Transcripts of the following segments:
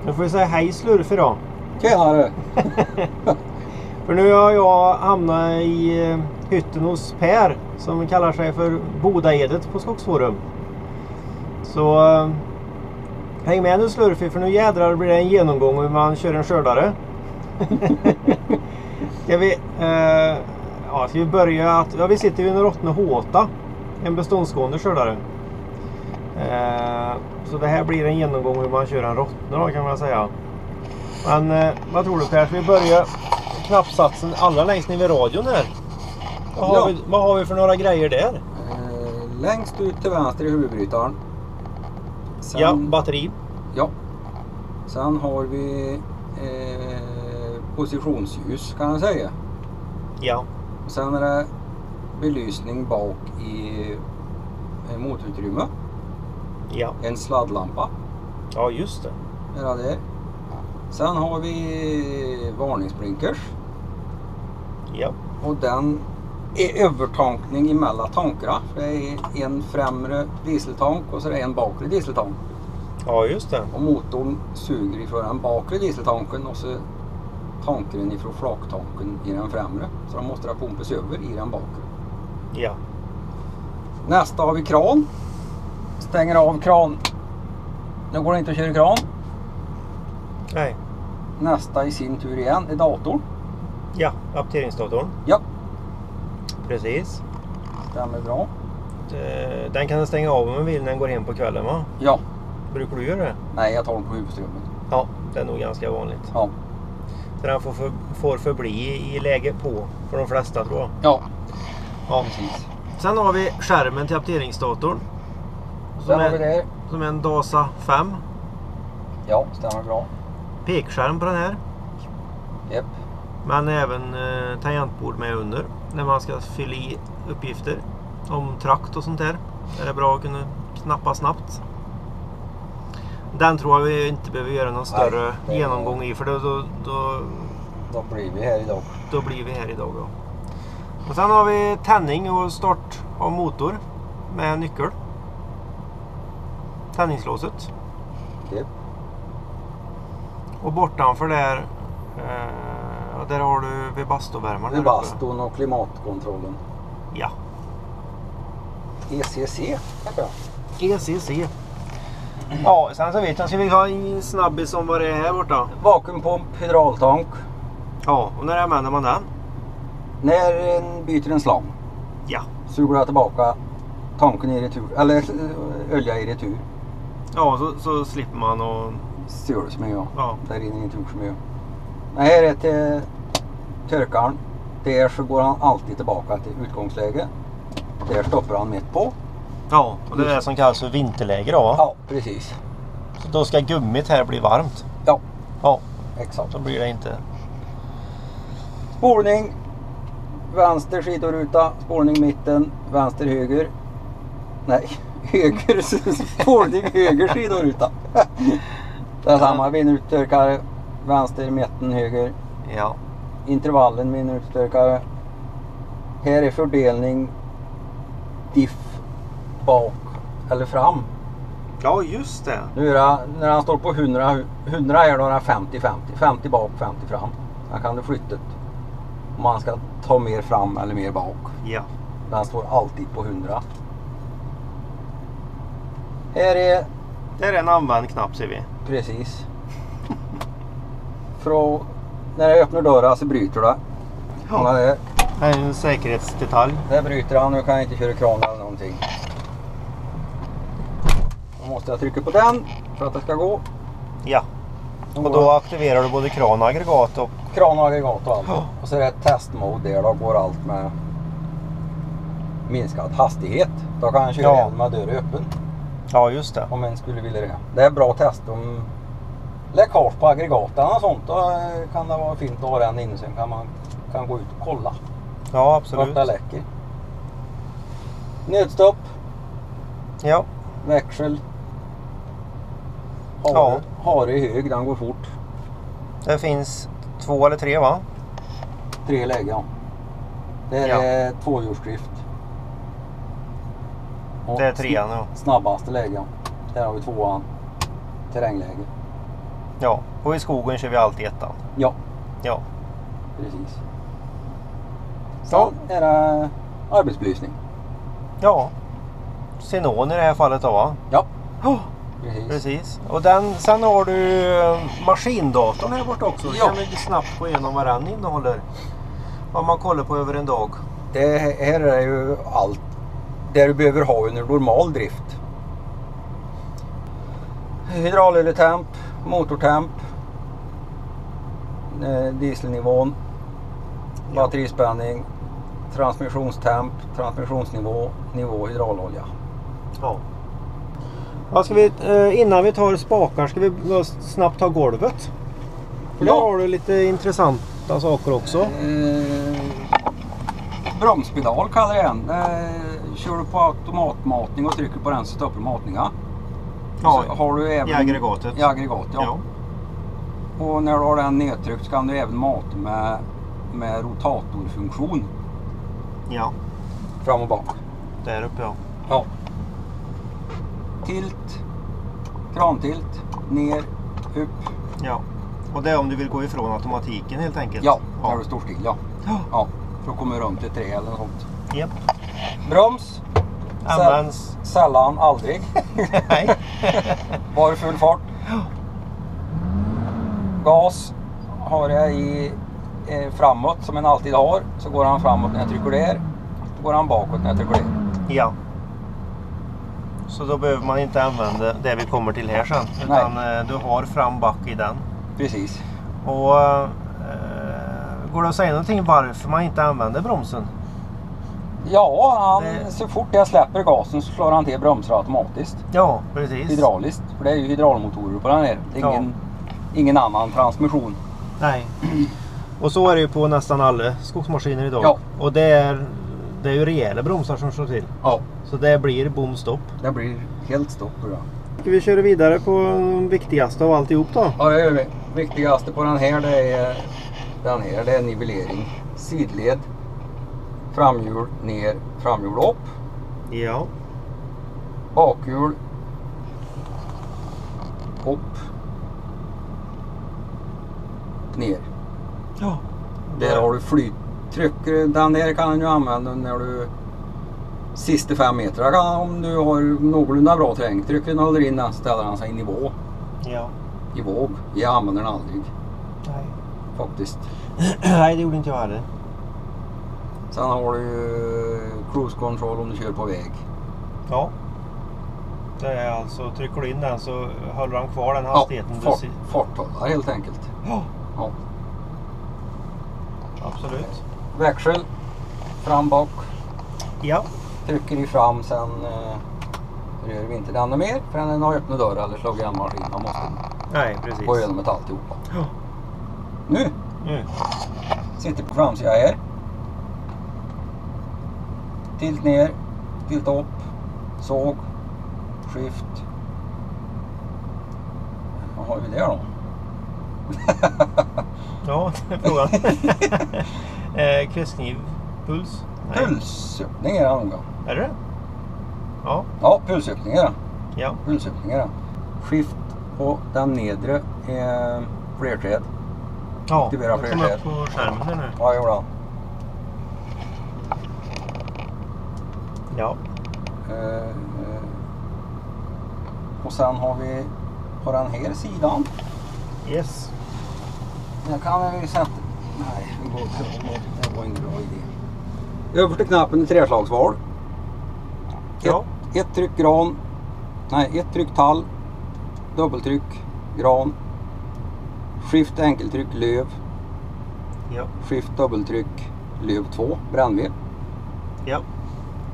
Nu får vi säga hej Slurf idag. Tjenare! För nu har jag hamnat i hytten hos Per som kallar sig för Bodaedet på Skogsforum. Så häng med nu Slurfi, för nu jädrar blir det en genomgång hur man kör en skördare. Ska vi börja att vi sitter vid en Rottne H8, en beståndsgående skördare. Så det här blir en genomgång hur man kör en Rottne då, kan man säga. Men vad tror du Per? Ska vi börja knappsatsen allra längst ner vid radion här? Vad har vi för några grejer där? Längst ut till vänster i huvudbrytaren. Sen, batteri. Ja. Sen har vi positionsljus kan jag säga. Ja. Sen är det belysning bak i motutrymme. Ja. En sladdlampa. Ja, just det. Är det där. Sen har vi varningsblinkers. Ja. Och den är övertankning emellan tankarna. Det är en främre dieseltank och så är det en bakre dieseltank. Ja, just det. Och motorn suger ifrån den bakre dieseltanken och så tankar den ifrån flaktanken i den främre. Så de måste pumpas över i den bakre. Ja. Nästa har vi kran. Stänger av kran. Nu går det inte att köra kran. Nej. Nästa i sin tur igen är datorn. Ja, apteringsdatorn. Ja. Precis. Stämmer bra. Den kan du stänga av om man vill när den går hem på kvällen, va? Ja. Brukar du göra det? Nej, jag tar den på huvudströmmen. Ja, det är nog ganska vanligt. Ja. Så den får förbli i läge på för de flesta, tror jag. Ja. Ja. Precis. Sen har vi skärmen till apteringsdatorn. Sen har vi det. Som är en DASA 5. Ja, stämmer bra. Pekskärm på den här. Japp. Men även tangentbord med under. När man ska fylla i uppgifter om trakt och sånt där. Är det bra att kunna knappa snabbt. Den tror jag vi inte behöver göra någon större genomgång i. För Då blir vi här idag. Då blir vi här idag, ja. Och sen har vi tändning och start av motor med nyckel. Tändningslåset. Japp. Och bortanför där där har du Webasto-värmaren. Webaston och klimatkontrollen. Ja. ECC heter det. ECC. Ja, sen så vet jag, ska vi ha en snabbis om vad det är här borta? Vakuumpump, hydraultank. Ja, och när använder man den? När en byter en slang. Ja. Suger jag tillbaka tanken i retur, eller olja i retur. Ja, så slipper man och... Styr som jag. Ja. Där inne inte som jag. Men här är till törkaren. Där så går han alltid tillbaka till utgångsläge. Där stoppar han mitt på. Ja, och det är det som kallas för vinterläge då, va? Ja, precis. Så då ska gummit här bli varmt. Ja. Ja, exakt. så blir det inte. Spolning. Vänster sidoruta. Spolning mitten. Vänster höger. Nej, höger. Spolning höger sidoruta. Det är samma vindrutetörkare. Vänster, mitten, höger. Ja. Intervallen vindrutetörkare. Här är fördelning diff bak eller fram. Ja, just det. Nu är det, när han står på 100 är det 50-50. 50 bak, 50 fram. Sen kan du flytta om man ska ta mer fram eller mer bak. Ja. Den står alltid på 100. Här är... Det är en använd knapp, ser vi. Precis. När jag öppnar dörren så bryter det. Ja. Det är en säkerhetsdetalj. Där bryter han. Nu kan jag inte köra kran eller någonting. Då måste jag trycka på den för att det ska gå. Ja. Och då aktiverar du både kran och aggregat och... Kran och aggregat och allt. Ja. Och så är det ett testmode där. Då går allt med minskad hastighet. Då kan jag köra med dörren öppen. Ja, just det. Om en skulle vilja det. Det är bra test om läckage på aggregaten och sånt. Då kan det vara fint att ha den inne. Sen kan gå ut och kolla. Ja, absolut. Vart det läcker. Nödstopp. Ja. Växel. Hare i hög, den går fort. Det finns 2 eller 3, va? 3 lägen, ja. Det är 2-hjulsdrift. Det är 3:an, ja. Snabbaste lägen. Där har vi 2:an. terrängläge. Ja, och i skogen kör vi alltid ettan. Ja, Ja. precis. Sen är det arbetsbelysning. Ja. Xenon i det här fallet då, va? Ja, Oh, precis. precis. Och sen har du maskindatorn här borta också. Så Ja. kan vi snabbt gå igenom vad den innehåller. Vad man kollar på över en dag. Det här är ju allt det du behöver ha under normal drift. Hydraultemp, motortemp, dieselnivån, batterispänning, transmissionstemp, transmissionsnivå, nivå hydraulolja. Ja. Vad ska vi, innan vi tar spakar ska vi snabbt ta golvet. För där har du lite intressanta saker också. Bromspedal kallar jag den. Kör du på automatmatning och trycker på den så stoppar matningen. Ja, Så har du även i aggregatet. I aggregat, ja. Och när du har den nedtryckt så kan du även mata med rotatorfunktion. Ja, Fram och bak. där uppe ja. Ja. Tilt, krantilt, ner, upp. Ja. Och det är om du vill gå ifrån automatiken helt enkelt. Ja, när du står still, ja. Ja. Ja, för att komma runt ett trä eller något sånt. Japp. Broms. Används. Sällan, aldrig. Nej. Var full fart. Gas har jag i framåt som en alltid har. Så går han framåt när jag trycker där. Så går han bakåt när jag trycker där. Ja. Så då behöver man inte använda det vi kommer till här sen. Utan du har fram back i den. Precis. Och går det att säga någonting varför man inte använder bromsen? Ja, så fort jag släpper gasen så slår han till bromsar automatiskt. Ja, precis. Hydrauliskt. För det är ju hydraulmotorer på den här. Det är ingen annan transmission. Nej. Och så är det ju på nästan alla skogsmaskiner idag. Ja. Och det är ju rejäla bromsar som slår till. Ja. Så det blir bomstopp. Det blir helt stopp på det. Ska vi köra vidare på de viktigaste av alltihop då? Ja, det gör vi. Viktigaste på den här det är nivellering. Sidled. Framhjul ner, framhjul upp. Ja. Bakhjul. Upp. Ner. Ja. Där har du flyt. Trycker den där kan du använda när du sista 5 meter om du har någorlunda bra terräng. Trycker den och håller in den ställer han sig i nivå. Ja. I våg. Jag använder den aldrig. Nej. Faktiskt. Nej, det gjorde inte jag heller. Sen har du cruise control om du kör på väg. Ja. Det är alltså, trycker du in den så håller han kvar den hastigheten. Ja, farthållare helt enkelt. Ja. Ja. Absolut. Växel. Fram, bak. Ja. Trycker i fram sen rör vi inte den mer för den har öppnat dörr eller slagit igen maskinen. Man måste Nej, precis. gå igenom ett alltihopa. Ja. Nu sitter på framsidan här. Tilt ner, tilt upp, såg, skift. Vad har vi där då? Ja, det är frågan. Kvällskniv, puls. Nej. Pulsöppning är det nog. Är det? Ja. Ja, pulsöppning är det. Ja. Pulsöppning är det. Skift på den nedre är flerträd. Ja, Aktivera det kommer upp på skärmen här nu. Ja, gjorde han. Ja. Och sen har vi på den här sidan. Yes. Jag kan vi sätta... Nej, vi går till det var ingen bra idé. Översta knappen är träslagsval. Ja. Ett tryck gran. Nej, ett tryck tall. Dubbeltryck gran. Skift enkeltryck löv. Ja. Skift dubbeltryck löv 2 brännved. Ja.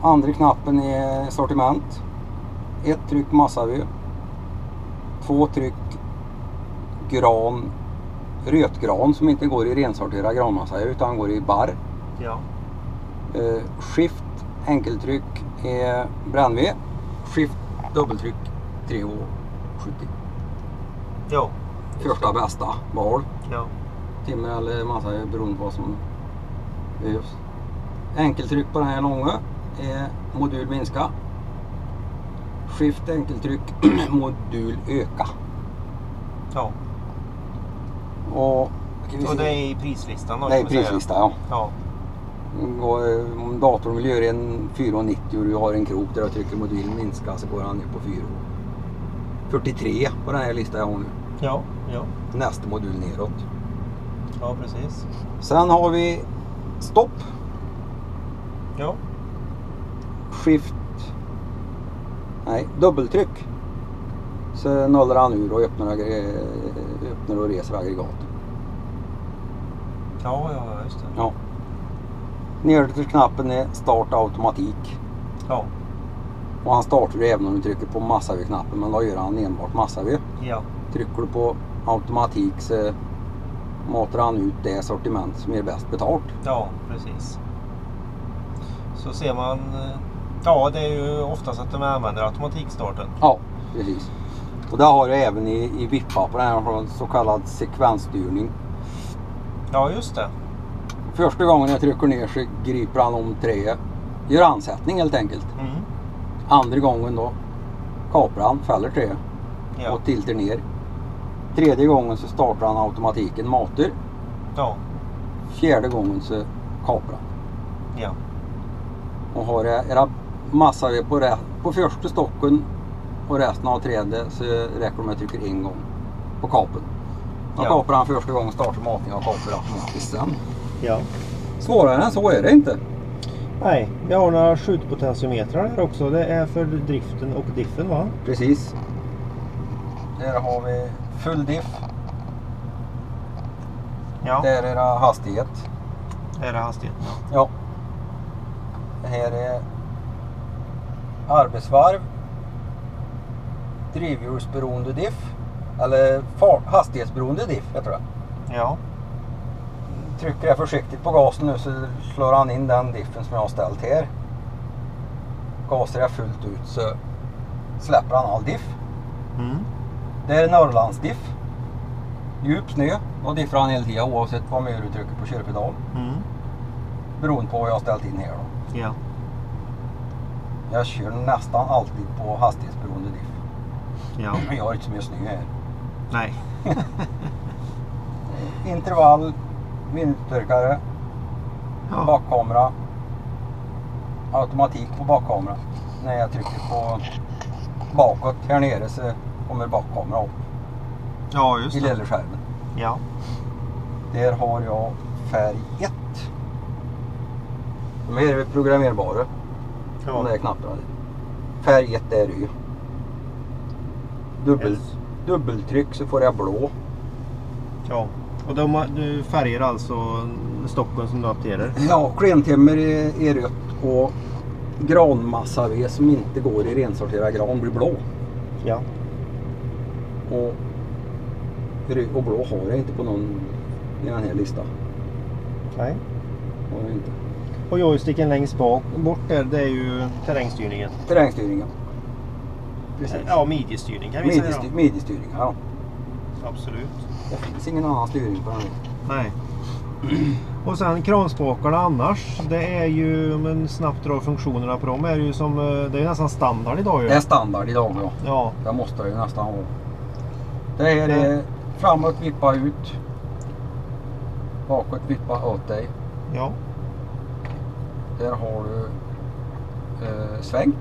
Andra knappen är sortiment. Ett tryck massaved. 2 tryck gran. Rötgran som inte går i rensorterad granmassa utan går i barr. Ja. Skift enkeltryck är brännved. Skift dubbeltryck 3H70. Ja. Första bästa val. Ja. Timmer eller massa beroende på vad som behövs. Enkeltryck på den här långa är modul minska. Skift enkeltryck modul öka. Ja. Och det är i prislistan då? Det är i prislistan, ja. Ja. Om datorn vill göra en 4,90 och du har en krok där jag trycker modulen minska, så går han ner på 4,43 på den här listan jag har nu. Ja. Nästa modul neråt. Ja, precis. Sen har vi stopp. Ja. Shift. Nej, dubbeltryck. Så nollar han ur och öppnar och reser aggregatet. Ja, just det. Ja. Nedersta knappen är start automatik. Ja. Och han startar även om du trycker på massa-knappen, men då gör han enbart massa-v. Ja. Trycker du på automatik så matar han ut det sortiment som är bäst betalt. Ja, precis. Så ser man, ja, det är ju oftast att de använder automatikstarten. Ja, precis. Och det har jag även i Vippa på den här så kallad sekvensstyrning. Ja, just det. Första gången jag trycker ner så griper han om träet. Gör ansättning helt enkelt. Mm. Andra gången då kapar han, fäller träet och tilter ner. Tredje gången så startar han automatiken mater. Ja. Fjärde gången så kapar han. Ja. Och har jag massa på första stocken och resten av trädet så räcker det med att trycka en gång på kapen. Då kapar han första gången, startar matning och kapar automatiskt sen. Ja. Svårare än så är det inte. Nej, vi har några skjutpotentiometrar här också. Det är för driften och diffen, va? Precis. Där har vi full diff. Ja. Där är det hastighet. Är det hastigheten? Ja. Det här är arbetsvarv. Drivhjulsberoende diff. Eller hastighetsberoende diff, jag tror jag. Ja. Trycker jag försiktigt på gasen nu så slår han in den diffen som jag har ställt här. Gasar jag fullt ut så släpper han all diff. Mm. Det är Norrlandsdiff. Djup snö och diffar han hela tiden oavsett vad mer du trycker på körpedal. Mm. Beroende på vad jag har ställt in här då. Ja. Jag kör nästan alltid på hastighetsberoende diff. Ja. Men jag har inte så mycket snö här. Nej. Intervall, vinduttorkare, bakkamera, automatik på bakkamera. När jag trycker på bakåt här nere så kommer bakkamera upp. Ja, just i det. lilla skärmen. Ja. Där har jag färg 1. De är programmerbara. Ja. De där knapparna. Färg 1 är det ju. Dubbeltryck så får jag blå. Ja. Och du färger alltså stocken som du apterar? Ja, klentimmer är rött och granmassa-ved som inte går i rensorterad gran blir blå. Ja. Och blå har jag inte på någon i den här listan. Nej. Har jag inte. Och joysticken längst bort där, det är ju terrängstyrningen. Terrängstyrningen. Precis. Ja, midjestyrning kan vi säga då. Midjestyrning, ja. Absolut. Det finns ingen annan styrning på den. Nej. Och sen kranspakarna annars, det är ju, om man snabbt drar funktionerna på dem, är det ju som, det är nästan standard idag ju. Det är standard idag, ja. Ja. Det måste det ju nästan ha. Det här är framåt, vippa ut. Bakåt, vippa åt dig. Ja. Där har du sväng.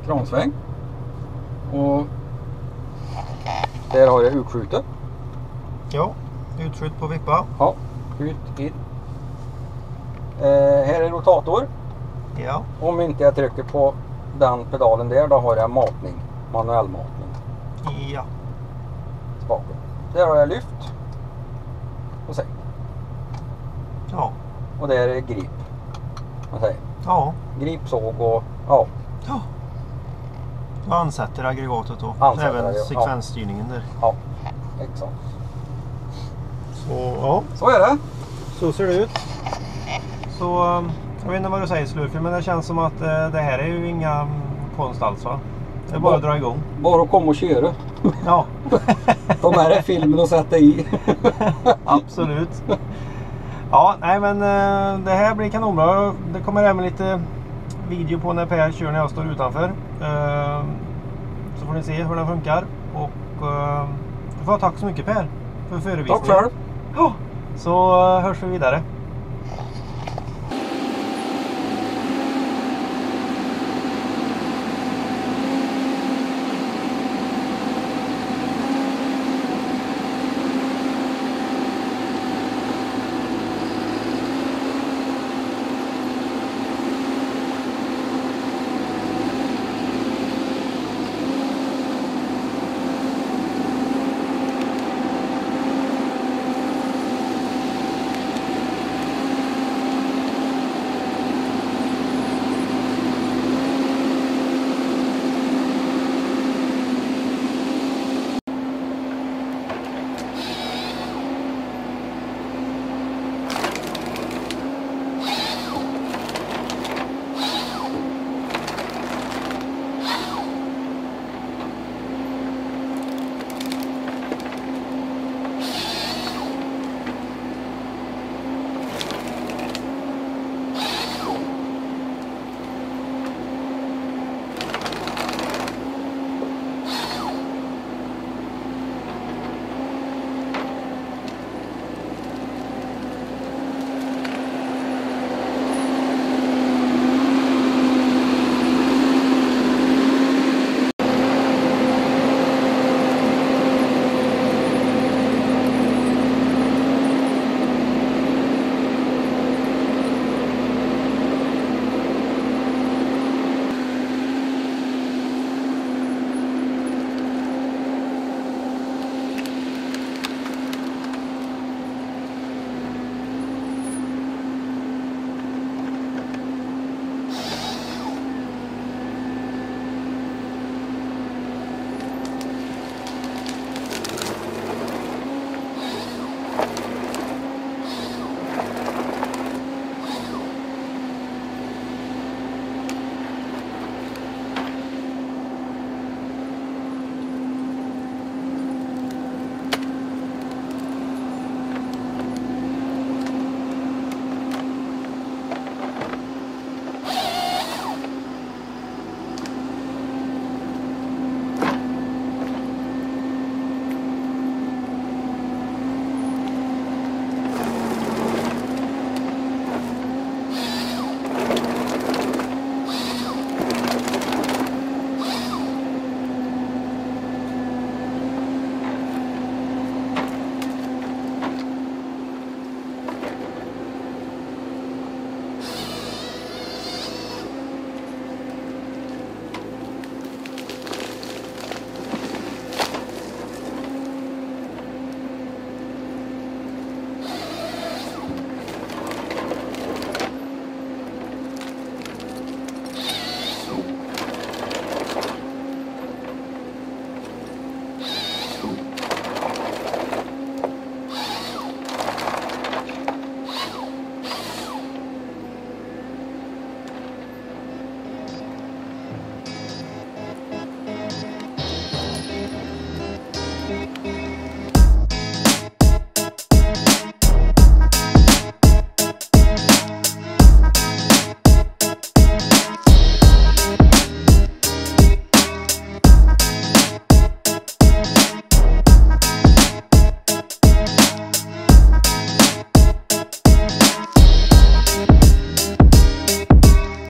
Kransväng. Och där har jag utskjutet. Ja, utskjut på vippa. Ja, ut, in. Här är rotator. Ja. Om inte jag trycker på den pedalen där, då har jag matning. Manuell matning. Ja. Spaken. Där har jag lyft. Och sänk. Ja. Och där är grip. Man säger. Ja. Grip, såg och ja. Ja. Du ansätter aggregatet då. Även sekvensstyrningen där. Ja, exakt. Så ja. Så är det. Så ser det ut. Så jag vet inte vad du säger Slurken, men det känns som att det här är ju inga konst alls, va? Det är bara att dra igång. Bara att komma och köra. Ja. De här är filmen att sätta i. Absolut. Ja, nej men det här blir kanonbra. Det kommer även lite video på när Per kör när jag står utanför. Så får ni se hur den funkar. Och Du får tack så mycket Per för förevisningen. Tack själv. Ja, så hörs vi vidare.